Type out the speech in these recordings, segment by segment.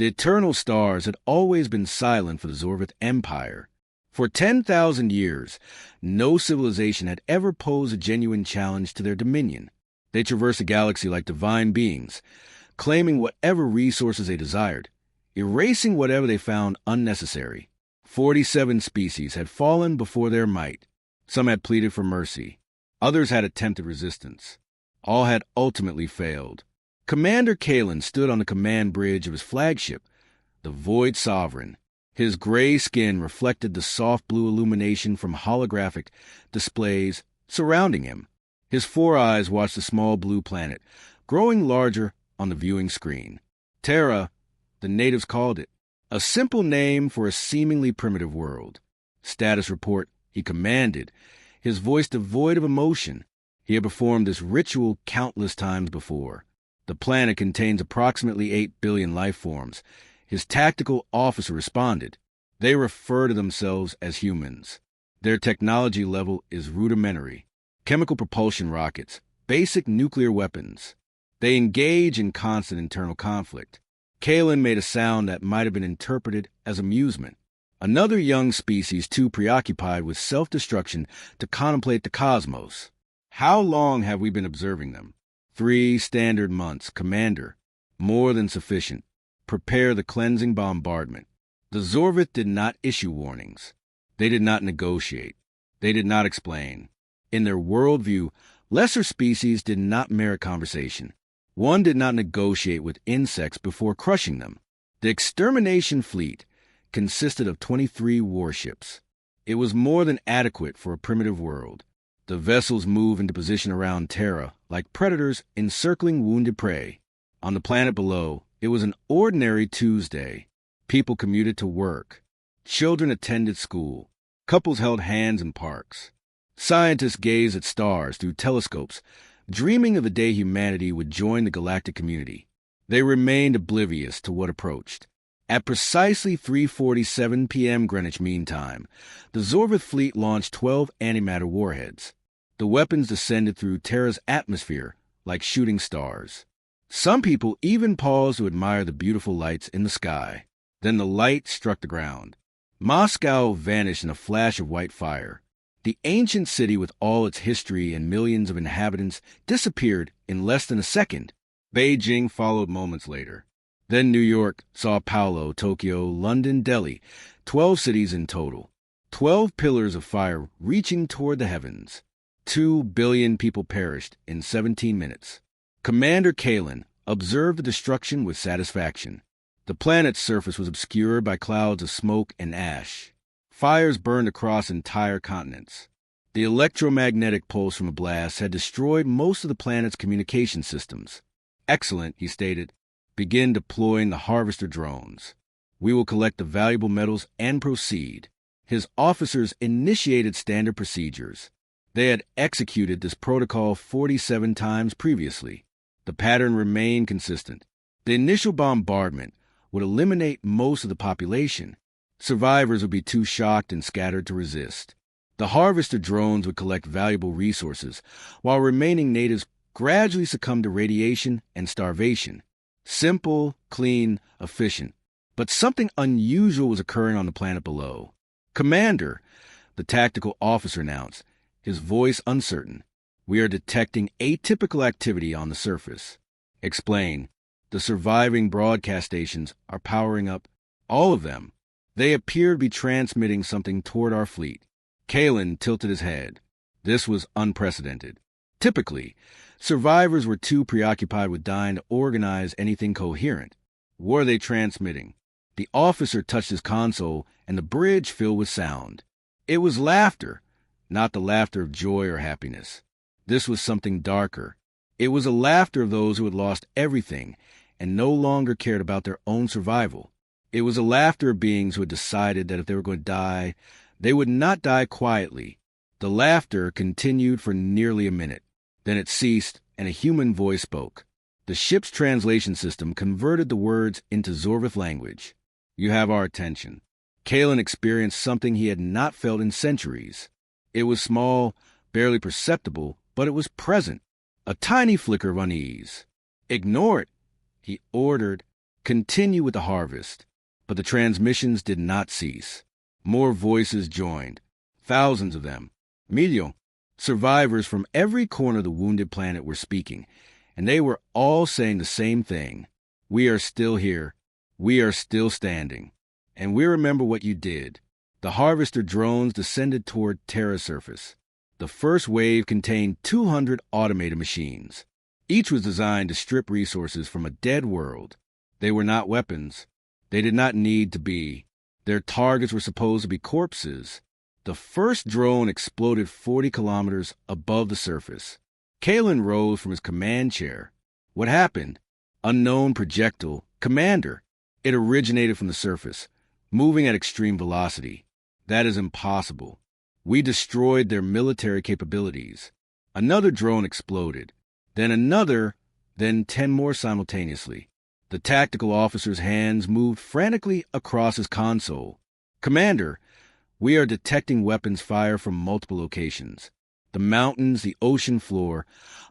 The eternal stars had always been silent for the Zorvith Empire. For 10,000 years, no civilization had ever posed a genuine challenge to their dominion. They traversed the galaxy like divine beings, claiming whatever resources they desired, erasing whatever they found unnecessary. 47 species had fallen before their might. Some had pleaded for mercy. Others had attempted resistance. All had ultimately failed. Commander Kalen stood on the command bridge of his flagship, the Void Sovereign. His gray skin reflected the soft blue illumination from holographic displays surrounding him. His 4 eyes watched the small blue planet, growing larger on the viewing screen. Terra, the natives called it, a simple name for a seemingly primitive world. Status report, he commanded, his voice devoid of emotion. He had performed this ritual countless times before. The planet contains approximately 8 billion life forms. His tactical officer responded. They refer to themselves as humans. Their technology level is rudimentary. Chemical propulsion rockets, basic nuclear weapons. They engage in constant internal conflict. Kalen made a sound that might have been interpreted as amusement. Another young species too preoccupied with self-destruction to contemplate the cosmos. How long have we been observing them? 3 standard months, Commander. More than sufficient. Prepare the cleansing bombardment. The Zorvith did not issue warnings. They did not negotiate. They did not explain. In their worldview, lesser species did not merit conversation. One did not negotiate with insects before crushing them. The extermination fleet consisted of 23 warships. It was more than adequate for a primitive world. The vessels moved into position around Terra, like predators encircling wounded prey. On the planet below, it was an ordinary Tuesday. People commuted to work. Children attended school. Couples held hands in parks. Scientists gazed at stars through telescopes, dreaming of the day humanity would join the galactic community. They remained oblivious to what approached. At precisely 3:47 p.m. Greenwich Mean Time, the Zorvith fleet launched 12 antimatter warheads. The weapons descended through Terra's atmosphere like shooting stars. Some people even paused to admire the beautiful lights in the sky. Then the light struck the ground. Moscow vanished in a flash of white fire. The ancient city with all its history and millions of inhabitants disappeared in less than a second. Beijing followed moments later. Then New York, Sao Paulo, Tokyo, London, Delhi, 12 cities in total. 12 pillars of fire reaching toward the heavens. 2 billion people perished in 17 minutes. Commander Kalen observed the destruction with satisfaction. The planet's surface was obscured by clouds of smoke and ash. Fires burned across entire continents. The electromagnetic pulse from a blast had destroyed most of the planet's communication systems. Excellent, he stated. Begin deploying the harvester drones. We will collect the valuable metals and proceed. His officers initiated standard procedures. They had executed this protocol 47 times previously. The pattern remained consistent. The initial bombardment would eliminate most of the population. Survivors would be too shocked and scattered to resist. The harvester drones would collect valuable resources, while remaining natives gradually succumbed to radiation and starvation. Simple, clean, efficient. But something unusual was occurring on the planet below. Commander, the tactical officer announced, his voice uncertain. We are detecting atypical activity on the surface. Explain. The surviving broadcast stations are powering up. All of them. They appear to be transmitting something toward our fleet. Kalen tilted his head. This was unprecedented. Typically, survivors were too preoccupied with dying to organize anything coherent. What are they transmitting? The officer touched his console, and the bridge filled with sound. It was laughter, not the laughter of joy or happiness. This was something darker. It was a laughter of those who had lost everything and no longer cared about their own survival. It was a laughter of beings who had decided that if they were going to die, they would not die quietly. The laughter continued for nearly a minute. Then it ceased, and a human voice spoke. The ship's translation system converted the words into Zorvith language. You have our attention. Kalen experienced something he had not felt in centuries. It was small, barely perceptible, but it was present. A tiny flicker of unease. Ignore it, he ordered. continue with the harvest. But the transmissions did not cease. More voices joined, thousands of them. Millions. Survivors from every corner of the wounded planet were speaking, and they were all saying the same thing. We are still here. We are still standing. And we remember what you did. The harvester drones descended toward Terra's surface. The first wave contained 200 automated machines. Each was designed to strip resources from a dead world. They were not weapons. They did not need to be. Their targets were supposed to be corpses. The first drone exploded 40 kilometers above the surface. Kalen rose from his command chair. What happened? Unknown projectile. Commander. It originated from the surface, moving at extreme velocity. That is impossible. We destroyed their military capabilities. Another drone exploded. Then another, then 10 more simultaneously. The tactical officer's hands moved frantically across his console. Commander, we are detecting weapons fire from multiple locations. The mountains, the ocean floor,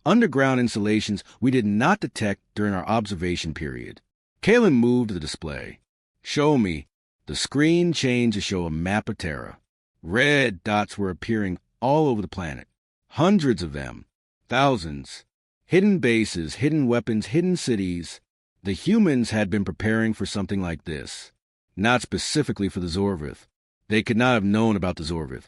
underground installations we did not detect during our observation period. Kalen moved to the display. Show me. The screen changed to show a map of Terra. Red dots were appearing all over the planet. Hundreds of them. Thousands. Hidden bases, hidden weapons, hidden cities. The humans had been preparing for something like this. Not specifically for the Zorvith. They could not have known about the Zorvith,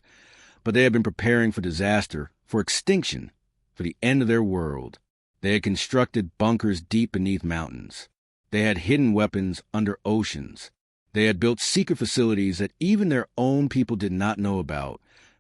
but they had been preparing for disaster, for extinction, for the end of their world. They had constructed bunkers deep beneath mountains. They had hidden weapons under oceans. They had built secret facilities that even their own people did not know about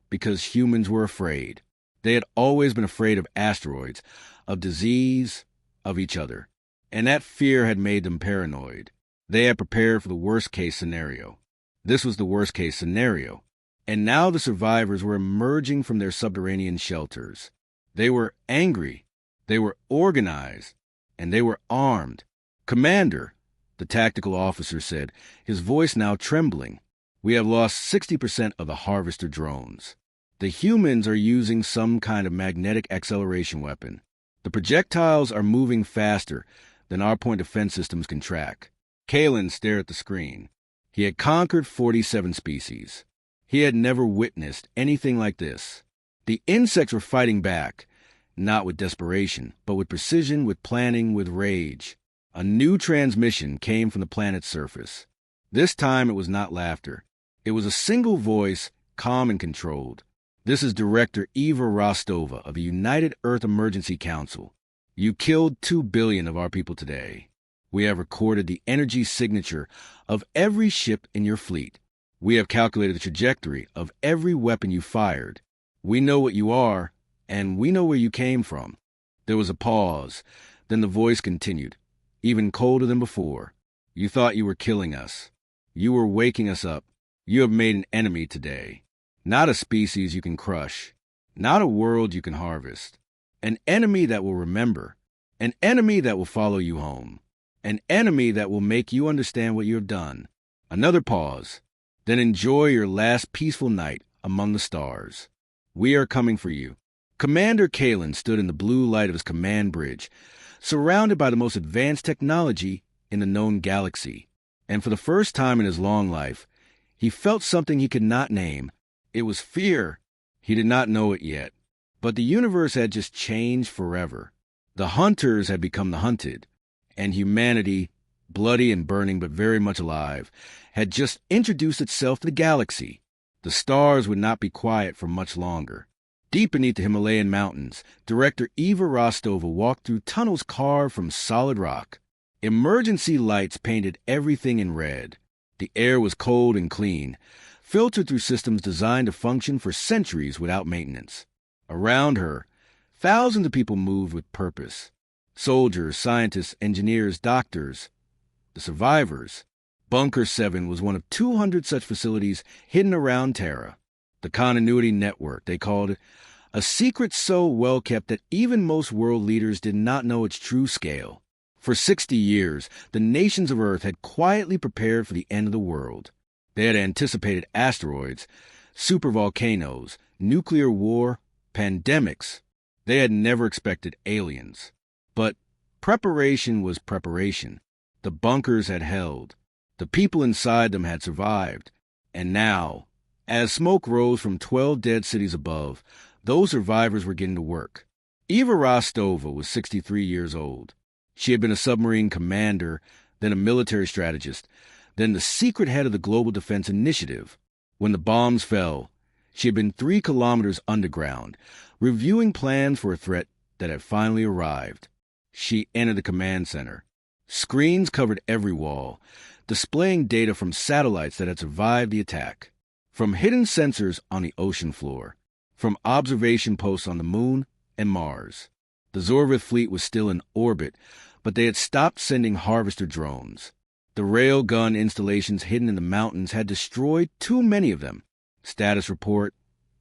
because humans were afraid. They had always been afraid of asteroids, of disease, of each other. And that fear had made them paranoid. They had prepared for the worst-case scenario. This was the worst-case scenario. And now the survivors were emerging from their subterranean shelters. They were angry. They were organized. And they were armed. Commander, the tactical officer said, his voice now trembling, we have lost 60% of the harvester drones. The humans are using some kind of magnetic acceleration weapon. The projectiles are moving faster than our point defense systems can track. Kalen stared at the screen. He had conquered 47 species. He had never witnessed anything like this. The insects were fighting back, not with desperation, but with precision, with planning, with rage. A new transmission came from the planet's surface. This time it was not laughter. It was a single voice, calm and controlled. This is Director Eva Rostova of the United Earth Emergency Council. You killed 2 billion of our people today. We have recorded the energy signature of every ship in your fleet. We have calculated the trajectory of every weapon you fired. We know what you are, and we know where you came from. There was a pause. Then the voice continued, even colder than before. You thought you were killing us. You were waking us up. You have made an enemy today. Not a species you can crush. Not a world you can harvest. An enemy that will remember. An enemy that will follow you home. An enemy that will make you understand what you have done. Another pause. Then enjoy your last peaceful night among the stars. We are coming for you. Commander Kalen stood in the blue light of his command bridge, surrounded by the most advanced technology in the known galaxy. And for the first time in his long life, he felt something he could not name. It was fear. He did not know it yet. But the universe had just changed forever. The hunters had become the hunted. And humanity, bloody and burning but very much alive, had just introduced itself to the galaxy. The stars would not be quiet for much longer. Deep beneath the Himalayan mountains, Director Eva Rostova walked through tunnels carved from solid rock. Emergency lights painted everything in red. The air was cold and clean, filtered through systems designed to function for centuries without maintenance. Around her, thousands of people moved with purpose. Soldiers, scientists, engineers, doctors. The survivors. Bunker 7 was one of 200 such facilities hidden around Terra. The Continuity Network, they called it, a secret so well kept that even most world leaders did not know its true scale. For 60 years, the nations of Earth had quietly prepared for the end of the world. They had anticipated asteroids, supervolcanoes, nuclear war, pandemics. They had never expected aliens. But preparation was preparation. The bunkers had held. The people inside them had survived. And now, as smoke rose from 12 dead cities above, those survivors were getting to work. Eva Rostova was 63 years old. She had been a submarine commander, then a military strategist, then the secret head of the Global Defense Initiative. When the bombs fell, she had been 3 kilometers underground, reviewing plans for a threat that had finally arrived. She entered the command center. Screens covered every wall, displaying data from satellites that had survived the attack, from hidden sensors on the ocean floor, from observation posts on the Moon and Mars. The Zorvith fleet was still in orbit, but they had stopped sending harvester drones. The railgun installations hidden in the mountains had destroyed too many of them. Status report,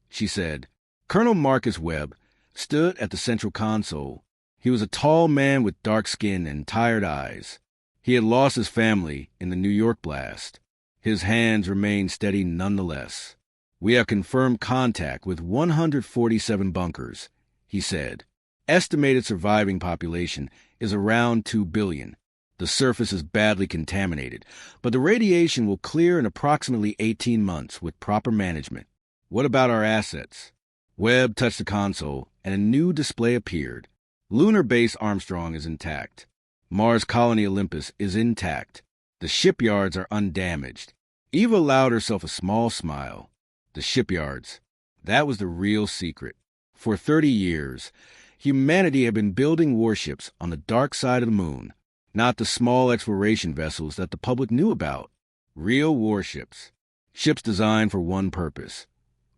she said. Colonel Marcus Webb stood at the central console. He was a tall man with dark skin and tired eyes. He had lost his family in the New York blast. His hands remained steady nonetheless. We have confirmed contact with 147 bunkers, he said. Estimated surviving population is around 2 billion. The surface is badly contaminated, but the radiation will clear in approximately 18 months with proper management. What about our assets? Webb touched the console, and a new display appeared. Lunar Base Armstrong is intact. Mars Colony Olympus is intact. The shipyards are undamaged. Eva allowed herself a small smile. The shipyards. That was the real secret. For 30 years, humanity had been building warships on the dark side of the Moon, not the small exploration vessels that the public knew about. Real warships. Ships designed for one purpose: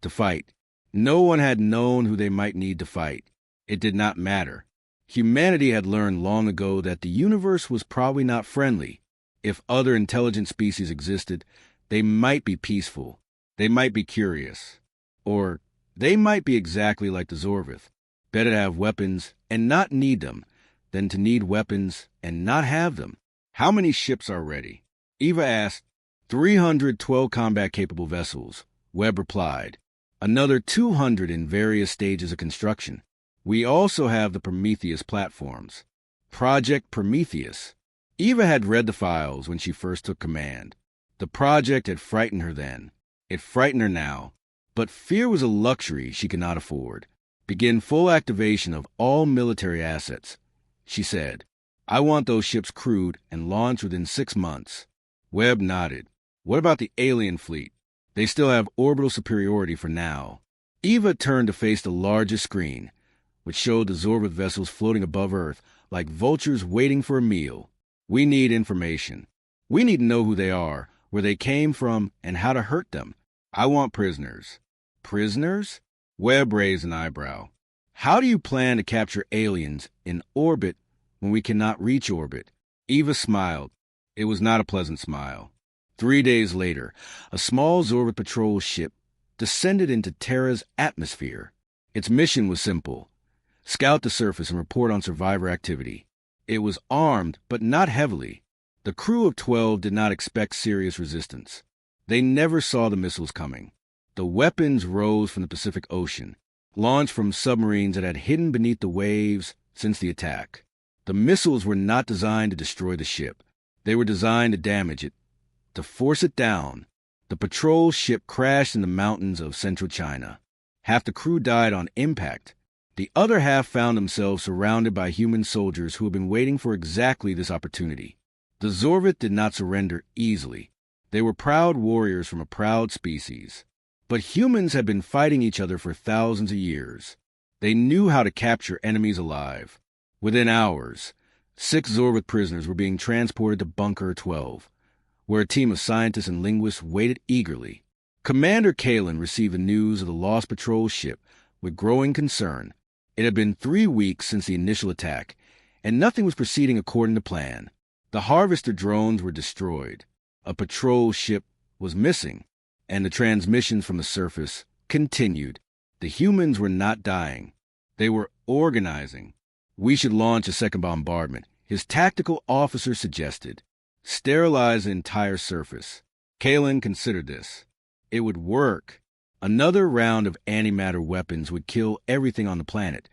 to fight. No one had known who they might need to fight. It did not matter. Humanity had learned long ago that the universe was probably not friendly. If other intelligent species existed, they might be peaceful. They might be curious. Or they might be exactly like the Zorvith. Better to have weapons and not need them than to need weapons and not have them. How many ships are ready? Eva asked. 312 combat-capable vessels, Webb replied. Another 200 in various stages of construction. We also have the Prometheus platforms. Project Prometheus. Eva had read the files when she first took command. The project had frightened her then. It frightened her now. But fear was a luxury she could not afford. Begin full activation of all military assets. She said, I want those ships crewed and launched within 6 months. Webb nodded. What about the alien fleet? They still have orbital superiority for now. Eva turned to face the largest screen, which showed the Zorvith vessels floating above Earth like vultures waiting for a meal. We need information. We need to know who they are, where they came from, and how to hurt them. I want prisoners. Prisoners? Webb raised an eyebrow. How do you plan to capture aliens in orbit when we cannot reach orbit? Eva smiled. It was not a pleasant smile. 3 days later, a small Zorvith patrol ship descended into Terra's atmosphere. Its mission was simple: scout the surface and report on survivor activity. It was armed, but not heavily. The crew of 12 did not expect serious resistance. They never saw the missiles coming. The weapons rose from the Pacific Ocean, launched from submarines that had hidden beneath the waves since the attack. The missiles were not designed to destroy the ship. They were designed to damage it, to force it down. The patrol ship crashed in the mountains of central China. Half the crew died on impact. The other half found themselves surrounded by human soldiers who had been waiting for exactly this opportunity. The Zorvith did not surrender easily. They were proud warriors from a proud species. But humans had been fighting each other for thousands of years. They knew how to capture enemies alive. Within hours, 6 Zorvith prisoners were being transported to Bunker 12, where a team of scientists and linguists waited eagerly. Commander Kalin received the news of the lost patrol ship with growing concern. It had been 3 weeks since the initial attack, and nothing was proceeding according to plan. The harvester drones were destroyed. A patrol ship was missing, and the transmissions from the surface continued. The humans were not dying. They were organizing. We should launch a second bombardment, his tactical officer suggested. Sterilize the entire surface. Kalin considered this. It would work. Another round of antimatter weapons would kill everything on the planet,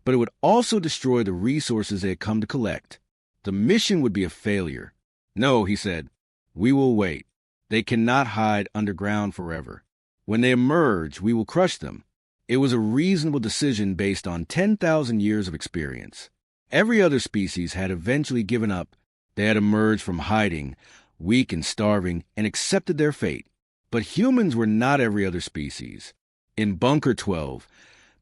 but it would also destroy the resources they had come to collect. The mission would be a failure. No, he said. We will wait. They cannot hide underground forever. When they emerge, we will crush them. It was a reasonable decision based on 10,000 years of experience. Every other species had eventually given up. They had emerged from hiding, weak and starving, and accepted their fate. But humans were not every other species. In Bunker 12,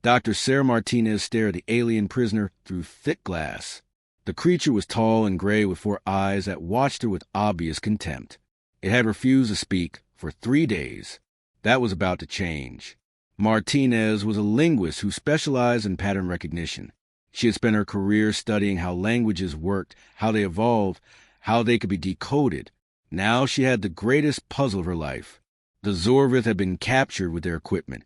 Dr. Sarah Martinez stared at the alien prisoner through thick glass. The creature was tall and gray with 4 eyes that watched her with obvious contempt. It had refused to speak for 3 days. That was about to change. Martinez was a linguist who specialized in pattern recognition. She had spent her career studying how languages worked, how they evolved, how they could be decoded. Now she had the greatest puzzle of her life. The Zorvith had been captured with their equipment,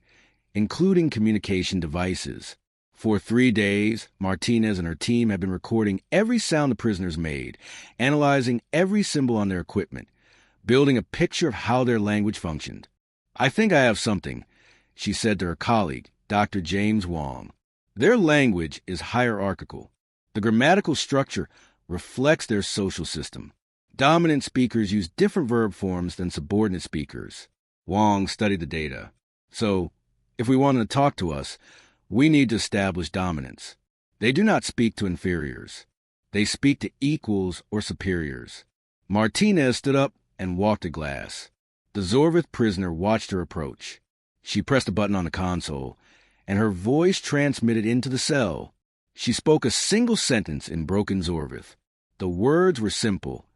including communication devices. For 3 days, Martinez and her team had been recording every sound the prisoners made, analyzing every symbol on their equipment, building a picture of how their language functioned. I think I have something, she said to her colleague, Dr. James Wong. Their language is hierarchical. The grammatical structure reflects their social system. Dominant speakers use different verb forms than subordinate speakers. Wong studied the data. So, if we want them to talk to us, we need to establish dominance. They do not speak to inferiors. They speak to equals or superiors. Martinez stood up and walked to glass. The Zorvith prisoner watched her approach. She pressed a button on the console, and her voice transmitted into the cell. She spoke a single sentence in broken Zorvith. The words were simple,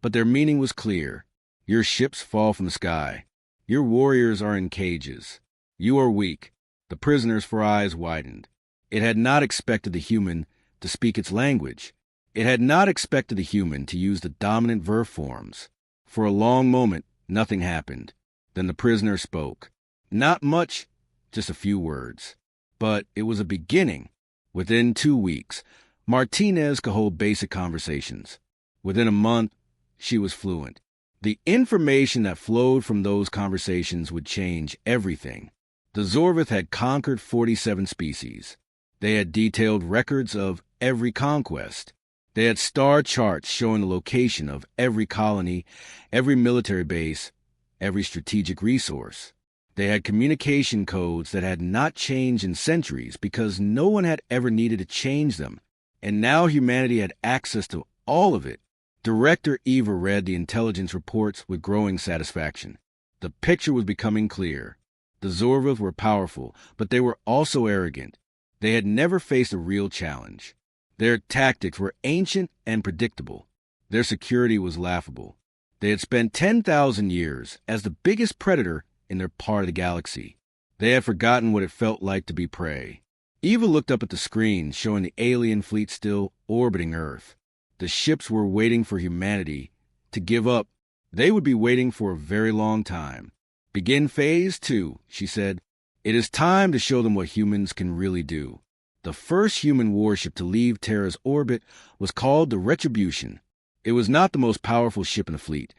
but their meaning was clear. Your ships fall from the sky. Your warriors are in cages. You are weak. The prisoner's 4 eyes widened. It had not expected the human to speak its language. It had not expected the human to use the dominant verb forms. For a long moment, nothing happened. Then the prisoner spoke. Not much, just a few words. But it was a beginning. Within 2 weeks, Martinez could hold basic conversations. Within a month, she was fluent. The information that flowed from those conversations would change everything. The Zorvith had conquered 47 species. They had detailed records of every conquest. They had star charts showing the location of every colony, every military base, every strategic resource. They had communication codes that had not changed in centuries because no one had ever needed to change them. And now humanity had access to all of it. Director Eva read the intelligence reports with growing satisfaction. The picture was becoming clear. The Zorvith were powerful, but they were also arrogant. They had never faced a real challenge. Their tactics were ancient and predictable. Their security was laughable. They had spent 10,000 years as the biggest predator in their part of the galaxy. They had forgotten what it felt like to be prey. Eva looked up at the screen showing the alien fleet still orbiting Earth. The ships were waiting for humanity to give up. They would be waiting for a very long time. Begin Phase 2, she said. It is time to show them what humans can really do. The first human warship to leave Terra's orbit was called the Retribution. It was not the most powerful ship in the fleet,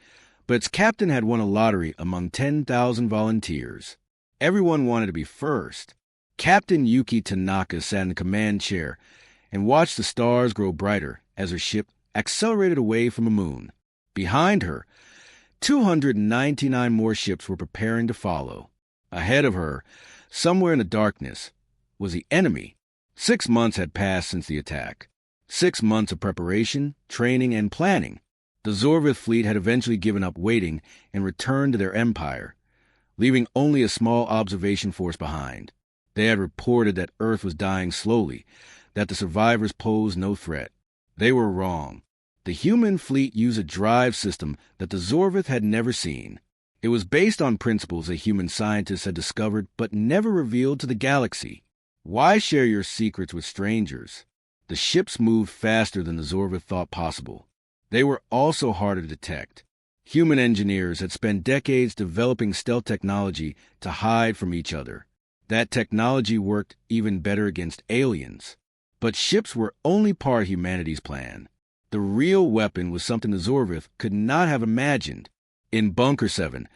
but its captain had won a lottery among 10,000 volunteers. Everyone wanted to be first. Captain Yuki Tanaka sat in the command chair and watched the stars grow brighter as her ship accelerated away from the moon. Behind her, 299 more ships were preparing to follow. Ahead of her, somewhere in the darkness, was the enemy. 6 months had passed since the attack. 6 months of preparation, training, and planning. The Zorvith fleet had eventually given up waiting and returned to their empire, leaving only a small observation force behind. They had reported that Earth was dying slowly, that the survivors posed no threat. They were wrong. The human fleet used a drive system that the Zorvith had never seen. It was based on principles that human scientists had discovered but never revealed to the galaxy. Why share your secrets with strangers? The ships moved faster than the Zorvith thought possible. They were also harder to detect. Human engineers had spent decades developing stealth technology to hide from each other. That technology worked even better against aliens. But ships were only part of humanity's plan. The real weapon was something the Zorvith could not have imagined. In Bunker 7,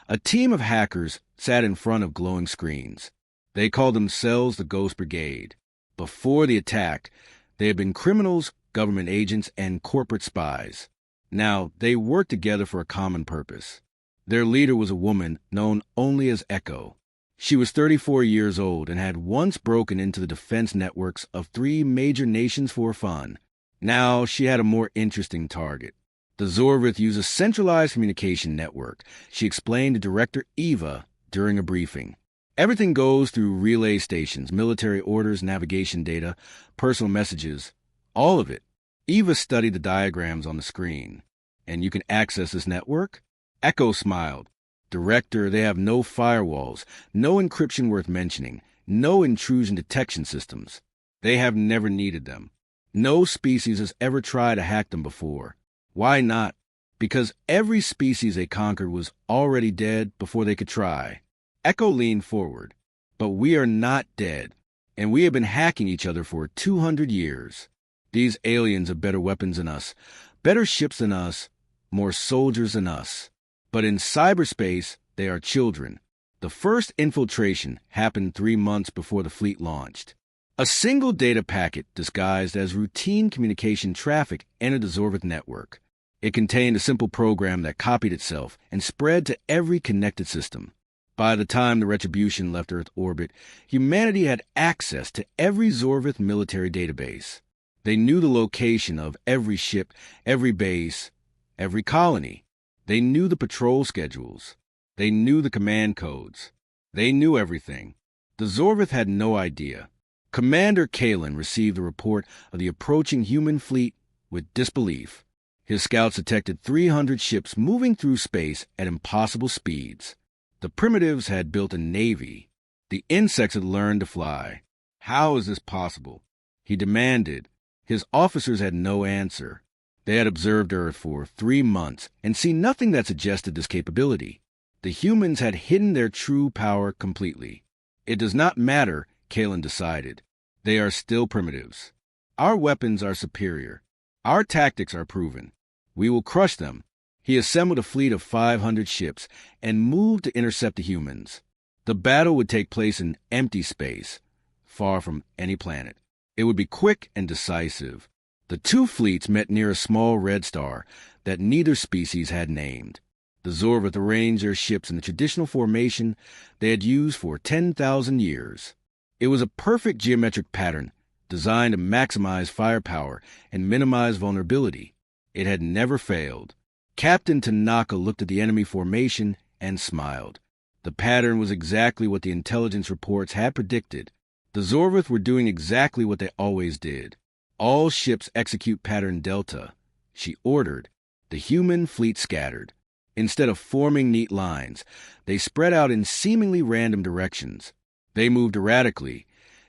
a team of hackers sat in front of glowing screens. They called themselves the Ghost Brigade. Before the attack, they had been criminals, government agents, and corporate spies. Now, they worked together for a common purpose. Their leader was a woman known only as Echo. She was 34 years old and had once broken into the defense networks of 3 major nations for fun. Now, she had a more interesting target. The Zorvith use a centralized communication network, she explained to Director Eva during a briefing. Everything goes through relay stations, military orders, navigation data, personal messages, all of it. Eva studied the diagrams on the screen. And you can access this network? Echo smiled. Director, they have no firewalls, no encryption worth mentioning, no intrusion detection systems. They have never needed them. No species has ever tried to hack them before. Why not? Because every species they conquered was already dead before they could try. Echo leaned forward. But we are not dead, and we have been hacking each other for 200 years. These aliens have better weapons than us, better ships than us, more soldiers than us. But in cyberspace, they are children. The first infiltration happened 3 months before the fleet launched. A single data packet disguised as routine communication traffic entered the Zorvith network. It contained a simple program that copied itself and spread to every connected system. By the time the Retribution left Earth orbit, humanity had access to every Zorvith military database. They knew the location of every ship, every base, every colony. They knew the patrol schedules. They knew the command codes. They knew everything. The Zorvith had no idea. Commander Kalen received the report of the approaching human fleet with disbelief. His scouts detected 300 ships moving through space at impossible speeds. The primitives had built a navy. The insects had learned to fly. How is this possible? He demanded. His officers had no answer. They had observed Earth for 3 months and seen nothing that suggested this capability. The humans had hidden their true power completely. It does not matter, Kalen decided. They are still primitives. Our weapons are superior. Our tactics are proven. We will crush them. He assembled a fleet of 500 ships and moved to intercept the humans. The battle would take place in empty space, far from any planet. It would be quick and decisive. The 2 fleets met near a small red star that neither species had named. The Zorvith arranged their ships in the traditional formation they had used for 10,000 years. It was a perfect geometric pattern designed to maximize firepower and minimize vulnerability. It had never failed. Captain Tanaka looked at the enemy formation and smiled. The pattern was exactly what the intelligence reports had predicted. The Zorvith were doing exactly what they always did. All ships execute pattern Delta, she ordered. The human fleet scattered. Instead of forming neat lines, they spread out in seemingly random directions. They moved erratically,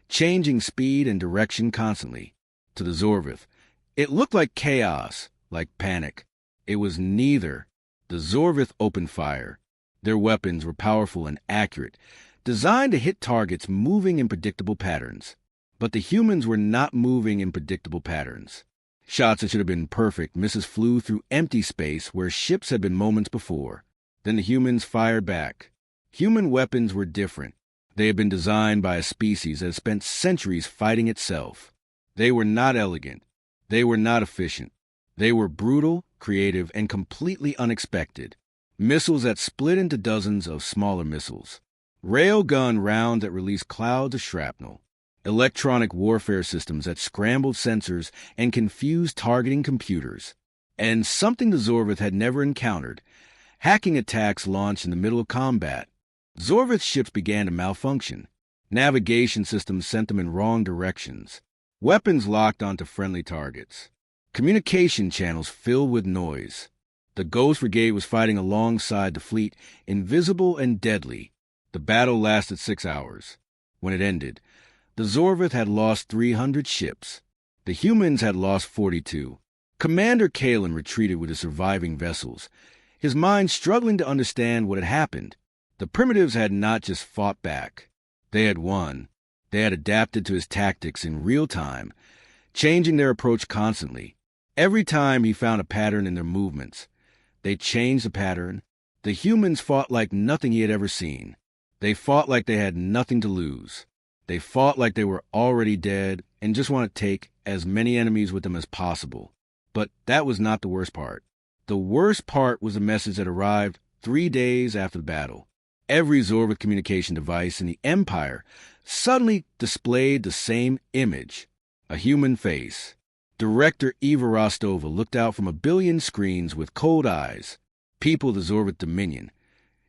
changing speed and direction constantly. To the Zorvith, it looked like chaos, like panic. It was neither. The Zorvith opened fire. Their weapons were powerful and accurate, designed to hit targets moving in predictable patterns. But the humans were not moving in predictable patterns. Shots that should have been perfect misses flew through empty space where ships had been moments before. Then the humans fired back. Human weapons were different. They had been designed by a species that had spent centuries fighting itself. They were not elegant. They were not efficient. They were brutal, creative, and completely unexpected. Missiles that split into dozens of smaller missiles. Railgun rounds that released clouds of shrapnel. Electronic warfare systems that scrambled sensors and confused targeting computers. And something the Zorvith had never encountered, hacking attacks launched in the middle of combat. Zorvith ships began to malfunction. Navigation systems sent them in wrong directions. Weapons locked onto friendly targets. Communication channels filled with noise. The Ghost Brigade was fighting alongside the fleet, invisible and deadly. The battle lasted 6 hours. When it ended, the Zorvith had lost 300 ships. The humans had lost 42. Commander Kalen retreated with his surviving vessels, his mind struggling to understand what had happened. The primitives had not just fought back. They had won. They had adapted to his tactics in real time, changing their approach constantly. Every time he found a pattern in their movements, they changed the pattern. The humans fought like nothing he had ever seen. They fought like they had nothing to lose. They fought like they were already dead and just wanted to take as many enemies with them as possible. But that was not the worst part. The worst part was a message that arrived 3 days after the battle. Every Zorvith communication device in the Empire suddenly displayed the same image, a human face. Director Eva Rostova looked out from a billion screens with cold eyes. People of the Zorvith Dominion.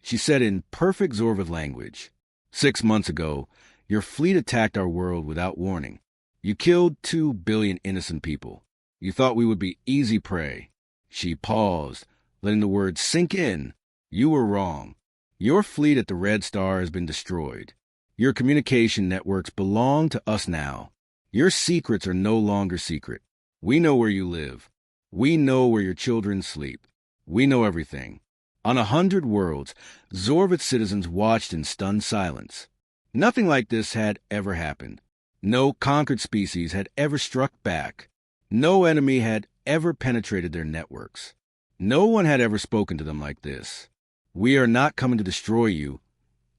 She said in perfect Zorvith language, 6 months ago, your fleet attacked our world without warning. You killed 2 billion innocent people. You thought we would be easy prey. She paused, letting the words sink in. You were wrong. Your fleet at the Red Star has been destroyed. Your communication networks belong to us now. Your secrets are no longer secret. We know where you live. We know where your children sleep. We know everything. On 100 worlds, Zorvith citizens watched in stunned silence. Nothing like this had ever happened. No conquered species had ever struck back. No enemy had ever penetrated their networks. No one had ever spoken to them like this. We are not coming to destroy you,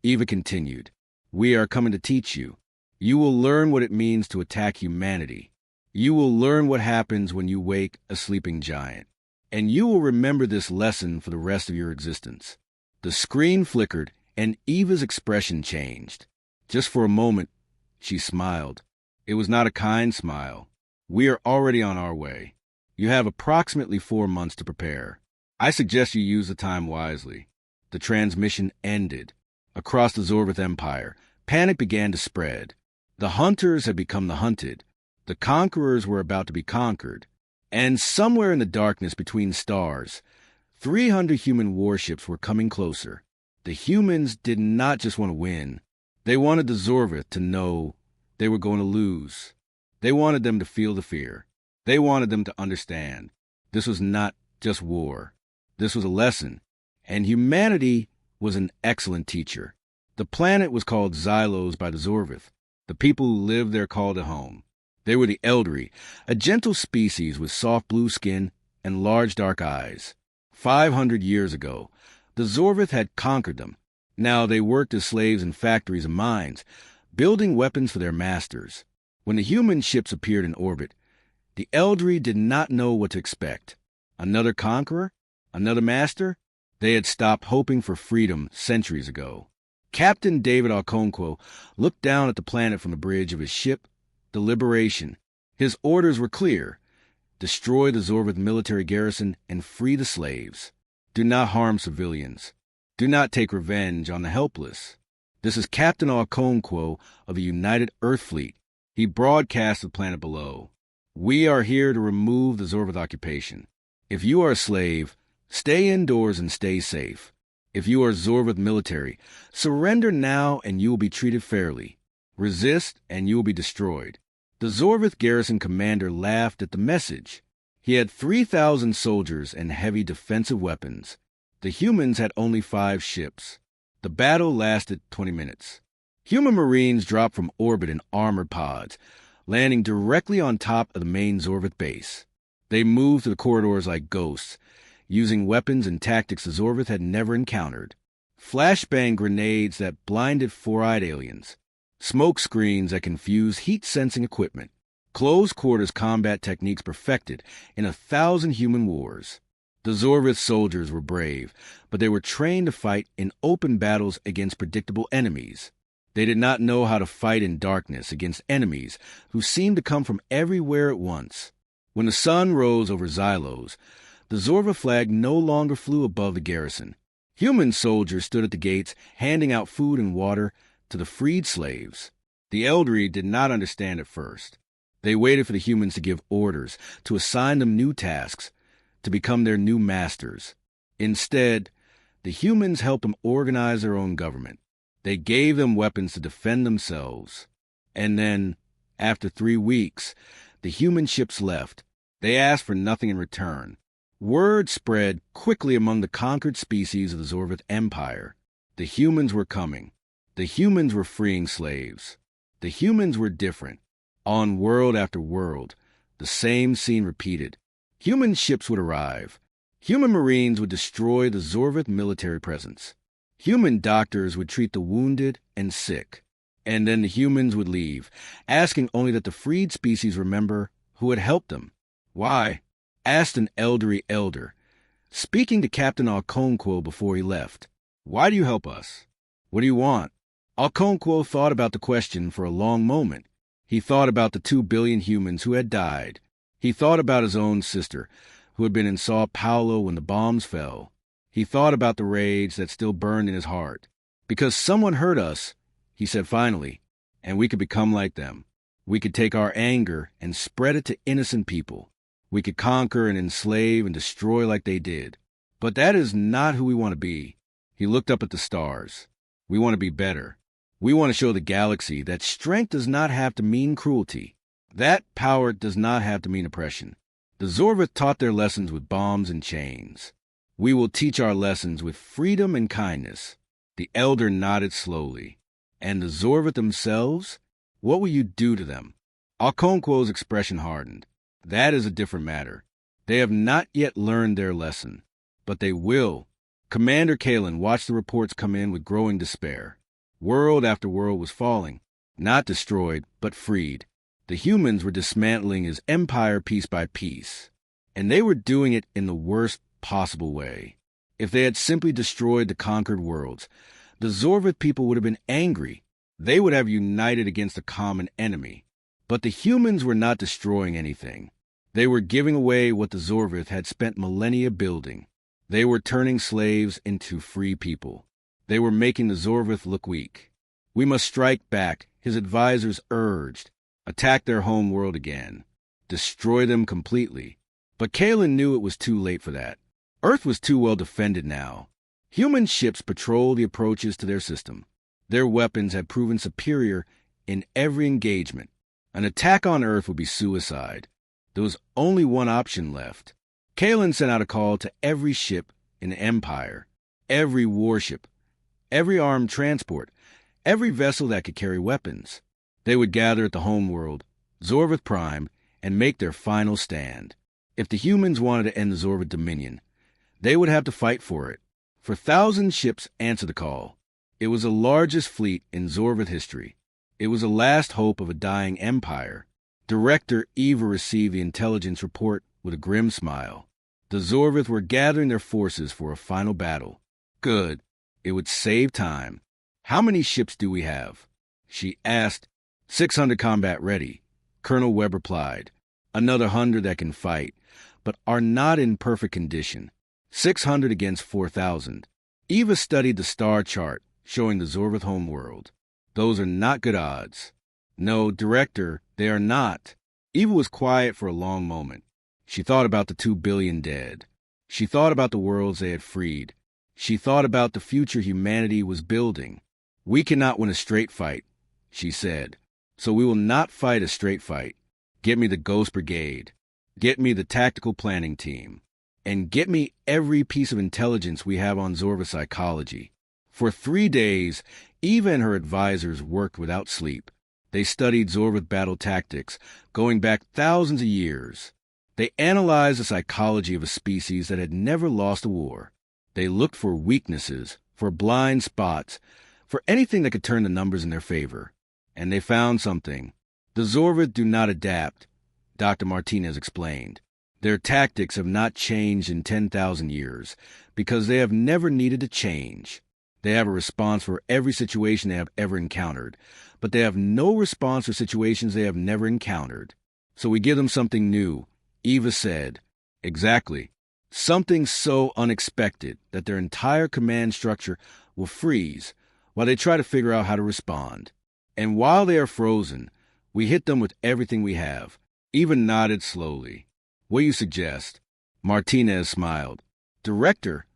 Eva continued. We are coming to teach you. You will learn what it means to attack humanity. You will learn what happens when you wake a sleeping giant. And you will remember this lesson for the rest of your existence. The screen flickered, and Eva's expression changed. Just for a moment, she smiled. It was not a kind smile. We are already on our way. You have approximately 4 months to prepare. I suggest you use the time wisely. The transmission ended. Across the Zorvith Empire, panic began to spread. The hunters had become the hunted. The conquerors were about to be conquered. And somewhere in the darkness between stars, 300 human warships were coming closer. The humans did not just want to win. They wanted the Zorvith to know they were going to lose. They wanted them to feel the fear. They wanted them to understand. This was not just war. This was a lesson. And humanity was an excellent teacher. The planet was called Xylos by the Zorvith. The people who lived there called it home. They were the Eldri, a gentle species with soft blue skin and large dark eyes. 500 years ago, the Zorvith had conquered them. Now they worked as slaves in factories and mines, building weapons for their masters. When the human ships appeared in orbit, the Eldri did not know what to expect. Another conqueror? Another master? They had stopped hoping for freedom centuries ago. Captain David Okonkwo looked down at the planet from the bridge of his ship, the Liberation. His orders were clear. Destroy the Zorvith military garrison and free the slaves. Do not harm civilians. Do not take revenge on the helpless. This is Captain Okonkwo of the United Earth Fleet. He broadcast to the planet below. We are here to remove the Zorvith occupation. If you are a slave, stay indoors and stay safe. If you are Zorvith military, surrender now and you will be treated fairly. Resist and you will be destroyed. The Zorvith garrison commander laughed at the message. He had 3,000 soldiers and heavy defensive weapons. The humans had only 5 ships. The battle lasted 20 minutes. Human Marines dropped from orbit in armored pods, landing directly on top of the main Zorvith base. They moved through the corridors like ghosts, using weapons and tactics the Zorvith had never encountered. Flashbang grenades that blinded 4-eyed aliens. Smoke screens that confused heat-sensing equipment. Close-quarters combat techniques perfected in 1,000 human wars. The Zorvith soldiers were brave, but they were trained to fight in open battles against predictable enemies. They did not know how to fight in darkness against enemies who seemed to come from everywhere at once. When the sun rose over Xylos, the Zorvith flag no longer flew above the garrison. Human soldiers stood at the gates, handing out food and water to the freed slaves. The Eldri did not understand at first. They waited for the humans to give orders, to assign them new tasks, to become their new masters. Instead, the humans helped them organize their own government. They gave them weapons to defend themselves. And then, after 3 weeks, the human ships left. They asked for nothing in return. Word spread quickly among the conquered species of the Zorvith Empire. The humans were coming. The humans were freeing slaves. The humans were different. On world after world, the same scene repeated. Human ships would arrive. Human Marines would destroy the Zorvith military presence. Human doctors would treat the wounded and sick. And then the humans would leave, asking only that the freed species remember who had helped them. Why? Asked an Eldri elder. speaking to Captain Okonkwo before he left. "Why do you help us? What do you want?" Okonkwo thought about the question for a long moment. He thought about the 2 billion humans who had died. He thought about his own sister, who had been in Sao Paulo when the bombs fell. He thought about the rage that still burned in his heart. "Because someone hurt us," he said finally, "and we could become like them. We could take our anger and spread it to innocent people. We could conquer and enslave and destroy like they did. But that is not who we want to be." He looked up at the stars. "We want to be better. We want to show the galaxy that strength does not have to mean cruelty. That power does not have to mean oppression. The Zorvith taught their lessons with bombs and chains. We will teach our lessons with freedom and kindness." The elder nodded slowly. "And the Zorvith themselves? What will you do to them?" Okonkwo's expression hardened. "That is a different matter. They have not yet learned their lesson. But they will." Commander Kalen watched the reports come in with growing despair. World after world was falling, not destroyed, but freed. The humans were dismantling his empire piece by piece, and they were doing it in the worst possible way. If they had simply destroyed the conquered worlds, the Zorvith people would have been angry. They would have united against a common enemy. But the humans were not destroying anything. They were giving away what the Zorvith had spent millennia building. They were turning slaves into free people. They were making the Zorvith look weak. "We must strike back," his advisors urged. "Attack their home world again. Destroy them completely." But Kalen knew it was too late for that. Earth was too well defended now. Human ships patrolled the approaches to their system. Their weapons had proven superior in every engagement. An attack on Earth would be suicide. There was only one option left. Kalen sent out a call to every ship in the Empire, every warship, every armed transport, every vessel that could carry weapons. They would gather at the homeworld, Zorvith Prime, and make their final stand. If the humans wanted to end the Zorvith Dominion, they would have to fight for it. For 1,000 ships answered the call. It was the largest fleet in Zorvith history. It was the last hope of a dying empire. Director Eva received the intelligence report with a grim smile. The Zorvith were gathering their forces for a final battle. Good. It would save time. "How many ships do we have?" she asked. 600 combat ready," Colonel Webb replied. "Another 100 that can fight, but are not in perfect condition. 600 against 4,000. Eva studied the star chart showing the Zorvith homeworld. "Those are not good odds." "No, Director, they are not." Eva was quiet for a long moment. She thought about the 2 billion dead. She thought about the worlds they had freed. She thought about the future humanity was building. "We cannot win a straight fight," she said. "So we will not fight a straight fight. Get me the Ghost Brigade. Get me the tactical planning team. And get me every piece of intelligence we have on Zorvith psychology." For 3 days, Eva and her advisors worked without sleep. They studied Zorvith battle tactics, going back thousands of years. They analyzed the psychology of a species that had never lost a war. They looked for weaknesses, for blind spots, for anything that could turn the numbers in their favor. And they found something. The Zorvith do not adapt, Dr. Martinez explained. Their tactics have not changed in 10,000 years because they have never needed to change. They have a response for every situation they have ever encountered, but they have no response for situations they have never encountered. "So we give them something new," Eva said. "Exactly. Something so unexpected that their entire command structure will freeze while they try to figure out how to respond. And while they are frozen, we hit them with everything we have." Eva nodded slowly. "What do you suggest?" Martinez smiled. "Director,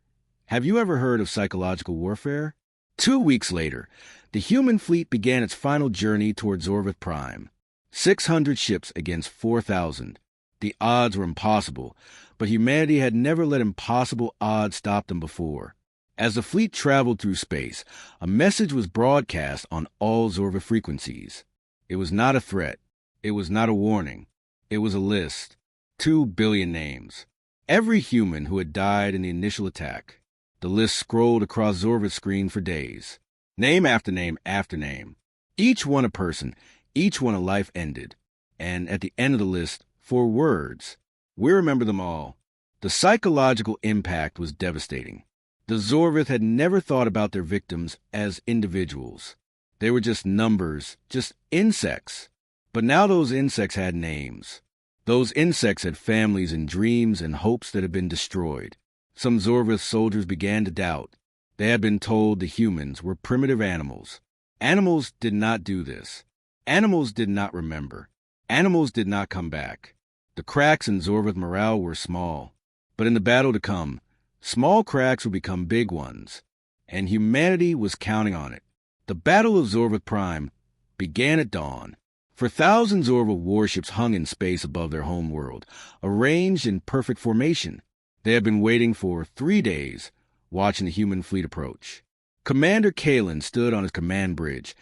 have you ever heard of psychological warfare?" 2 weeks later, the human fleet began its final journey toward Zorvith Prime. 600 ships against 4,000. The odds were impossible, but humanity had never let impossible odds stop them before. As the fleet traveled through space, a message was broadcast on all Zorvith frequencies. It was not a threat. It was not a warning. It was a list. 2 billion names. Every human who had died in the initial attack. The list scrolled across Zorvith's screen for days. Name after name after name. Each one a person, each one a life ended. And at the end of the list, 4 words. "We remember them all. The psychological impact was devastating. The Zorvith had never thought about their victims as individuals. They were just numbers, just insects. But now those insects had names. Those insects had families and dreams and hopes that had been destroyed. Some Zorvith soldiers began to doubt. They had been told the humans were primitive animals. Animals did not do this. Animals did not remember. Animals did not come back. The cracks in Zorvith morale were small. But in the battle to come, small cracks would become big ones. And humanity was counting on it. The Battle of Zorvith Prime began at dawn. For thousands Zorvith warships hung in space above their home world, arranged in perfect formation. They had been waiting for 3 days, watching the human fleet approach. Commander Kalen stood on his command bridge,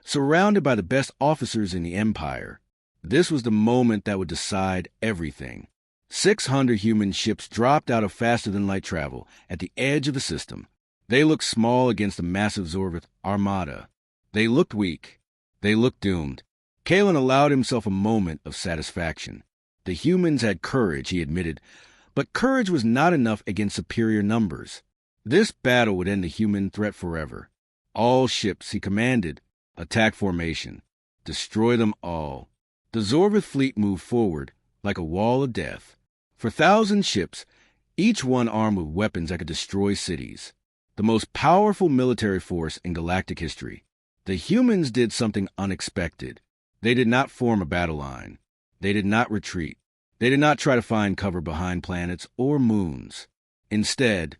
surrounded by the best officers in the Empire. This was the moment that would decide everything. 600 human ships dropped out of faster-than-light travel at the edge of the system. They looked small against the massive Zorvith armada. They looked weak. They looked doomed. Kalen allowed himself a moment of satisfaction. The humans had courage, he admitted, but courage was not enough against superior numbers. This battle would end the human threat forever. All ships, he commanded, attack formation. Destroy them all. The Zorvith fleet moved forward like a wall of death. For 1,000 ships, each one armed with weapons that could destroy cities. The most powerful military force in galactic history. The humans did something unexpected. They did not form a battle line. They did not retreat. They did not try to find cover behind planets or moons. Instead,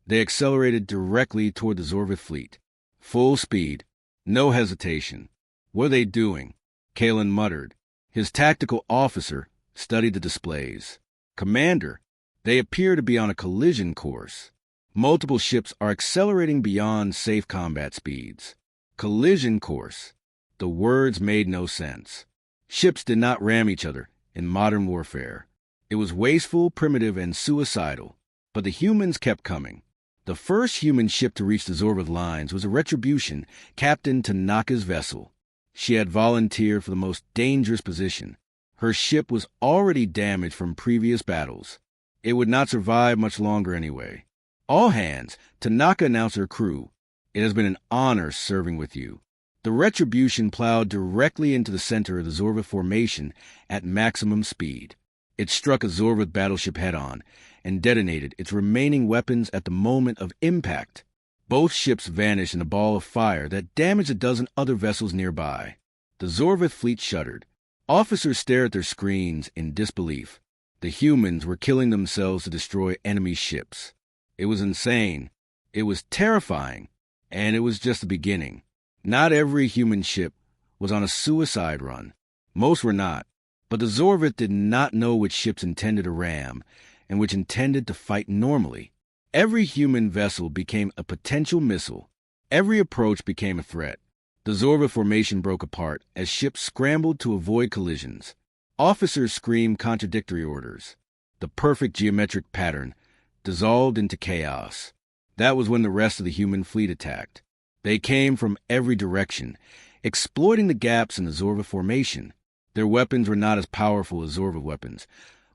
they accelerated directly toward the Zorvith fleet. Full speed. No hesitation. What are they doing? Kalen muttered. His tactical officer studied the displays. Commander, they appear to be on a collision course. Multiple ships are accelerating beyond safe combat speeds. Collision course. The words made no sense. Ships did not ram each other in modern warfare. It was wasteful, primitive, and suicidal. But the humans kept coming. The first human ship to reach the Zorvith lines was a Retribution, Captain Tanaka's vessel. She had volunteered for the most dangerous position. Her ship was already damaged from previous battles. It would not survive much longer anyway. All hands, Tanaka announced her crew. It has been an honor serving with you. The Retribution plowed directly into the center of the Zorvith formation at maximum speed. It struck a Zorvith battleship head-on and detonated its remaining weapons at the moment of impact. Both ships vanished in a ball of fire that damaged a dozen other vessels nearby. The Zorvith fleet shuddered. Officers stared at their screens in disbelief. The humans were killing themselves to destroy enemy ships. It was insane. It was terrifying. And it was just the beginning. Not every human ship was on a suicide run. Most were not. But the Zorvith did not know which ships intended to ram and which intended to fight normally. Every human vessel became a potential missile. Every approach became a threat. The Zorvith formation broke apart as ships scrambled to avoid collisions. Officers screamed contradictory orders. The perfect geometric pattern dissolved into chaos. That was when the rest of the human fleet attacked. They came from every direction, exploiting the gaps in the Zorvith formation. Their weapons were not as powerful as Zorvith weapons,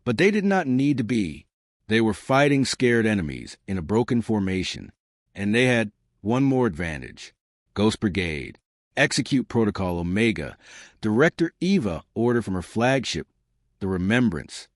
but they did not need to be. They were fighting scared enemies in a broken formation, and they had one more advantage. Ghost Brigade. Execute Protocol Omega. Director Eva ordered from her flagship, the Remembrance.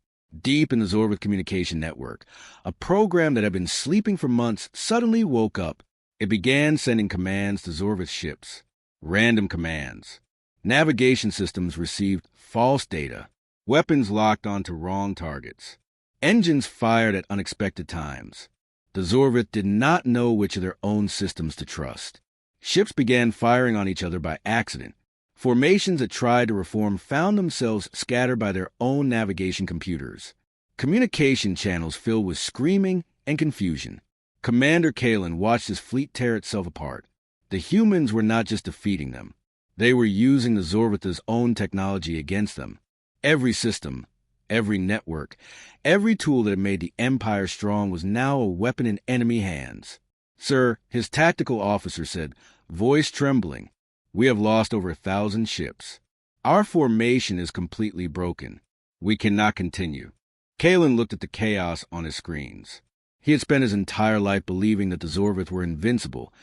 Deep in the Zorvith communication network, a program that had been sleeping for months suddenly woke up. It began sending commands to Zorvith ships. Random commands. Navigation systems received false data. Weapons locked onto wrong targets. Engines fired at unexpected times. The Zorvith did not know which of their own systems to trust. Ships began firing on each other by accident. Formations that tried to reform found themselves scattered by their own navigation computers. Communication channels filled with screaming and confusion. Commander Kalen watched his fleet tear itself apart. The humans were not just defeating them. They were using the Zorvith's own technology against them. Every system, every network, every tool that had made the Empire strong was now a weapon in enemy hands. Sir, his tactical officer said, voice trembling, we have lost over 1,000 ships. Our formation is completely broken. We cannot continue. Kalen looked at the chaos on his screens. He had spent his entire life believing that the Zorvith were invincible,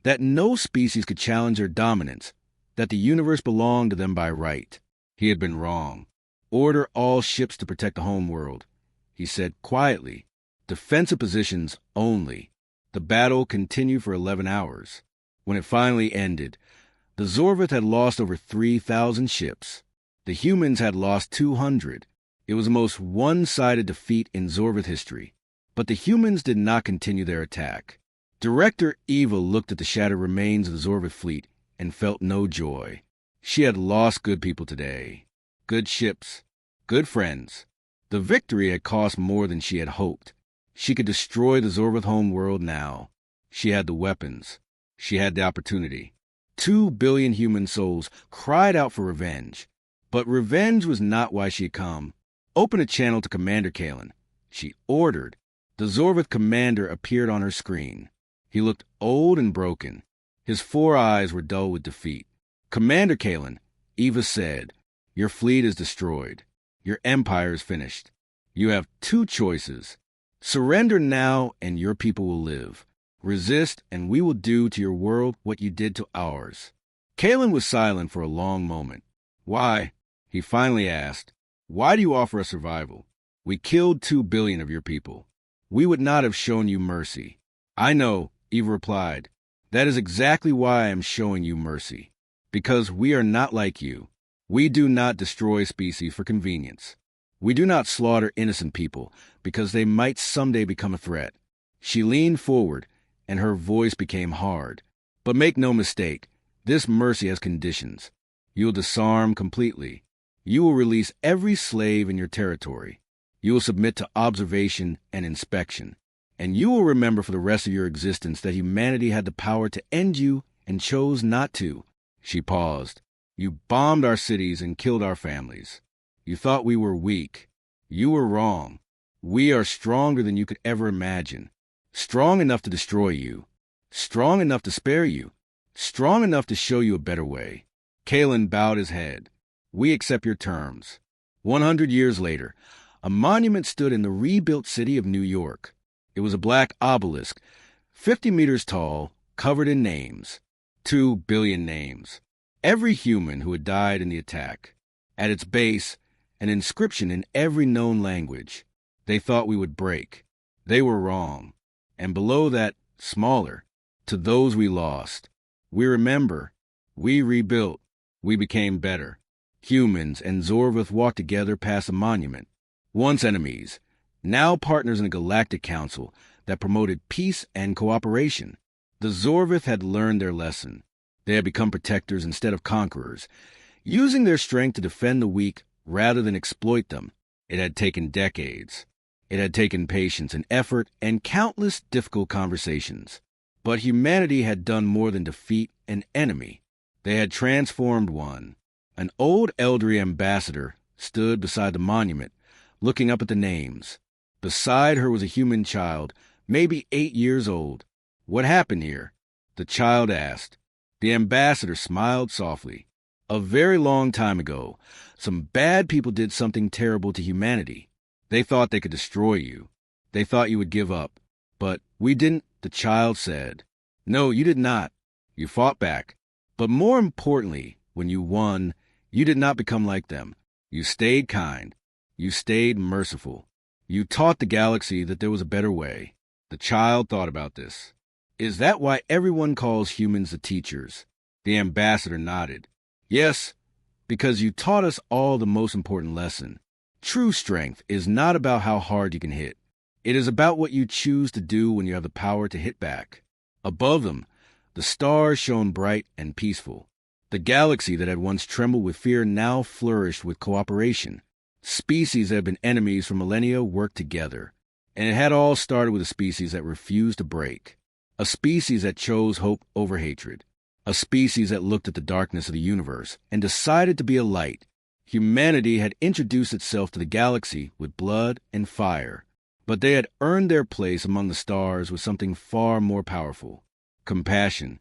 that no species could challenge their dominance, that the universe belonged to them by right. He had been wrong. Order all ships to protect the homeworld, he said quietly. Defensive positions only. The battle continued for 11 hours. When it finally ended, the Zorvith had lost over 3,000 ships. The humans had lost 200. It was the most one-sided defeat in Zorvith history. But the humans did not continue their attack. Director Eva looked at the shattered remains of the Zorvith fleet and felt no joy. She had lost good people today. Good ships. Good friends. The victory had cost more than she had hoped. She could destroy the Zorvith homeworld now. She had the weapons. She had the opportunity. 2 billion human souls cried out for revenge. But revenge was not why she had come. Open a channel to Commander Kalen, she ordered. The Zorvith commander appeared on her screen. He looked old and broken. His 4 eyes were dull with defeat. Commander Kalen, Eva said, your fleet is destroyed. Your empire is finished. You have 2 choices. Surrender now and your people will live. Resist and we will do to your world what you did to ours. Kalen was silent for a long moment. Why? He finally asked. Why do you offer us survival? We killed 2 billion of your people. We would not have shown you mercy. I know, Eva replied. That is exactly why I am showing you mercy. Because we are not like you. We do not destroy species for convenience. We do not slaughter innocent people because they might someday become a threat. She leaned forward, and her voice became hard. But make no mistake, this mercy has conditions. You will disarm completely. You will release every slave in your territory. You will submit to observation and inspection. And you will remember for the rest of your existence that humanity had the power to end you and chose not to. She paused. You bombed our cities and killed our families. You thought we were weak. You were wrong. We are stronger than you could ever imagine. Strong enough to destroy you. Strong enough to spare you. Strong enough to show you a better way. Kalen bowed his head. We accept your terms. 100 years later, a monument stood in the rebuilt city of New York. It was a black obelisk, 50 meters tall, covered in names. 2 billion names. Every human who had died in the attack. At its base, an inscription in every known language. They thought we would break. They were wrong. And below that, smaller, to those we lost. We remember. We rebuilt. We became better. Humans and Zorvith walked together past the monument. Once enemies, now partners in a galactic council that promoted peace and cooperation. The Zorvith had learned their lesson. They had become protectors instead of conquerors, using their strength to defend the weak rather than exploit them. It had taken decades. It had taken patience and effort and countless difficult conversations. But humanity had done more than defeat an enemy. They had transformed one. An old elderly ambassador stood beside the monument, looking up at the names. Beside her was a human child, maybe 8 years old. What happened here? The child asked. The ambassador smiled softly. A very long time ago, some bad people did something terrible to humanity. They thought they could destroy you. They thought you would give up. But we didn't, the child said. No, you did not. You fought back. But more importantly, when you won, you did not become like them. You stayed kind. You stayed merciful. You taught the galaxy that there was a better way. The child thought about this. Is that why everyone calls humans the teachers? The ambassador nodded. Yes, because you taught us all the most important lesson. True strength is not about how hard you can hit. It is about what you choose to do when you have the power to hit back. Above them, the stars shone bright and peaceful. The galaxy that had once trembled with fear now flourished with cooperation. Species that had been enemies for millennia worked together. And it had all started with a species that refused to break. A species that chose hope over hatred. A species that looked at the darkness of the universe and decided to be a light. Humanity had introduced itself to the galaxy with blood and fire. But they had earned their place among the stars with something far more powerful. Compassion.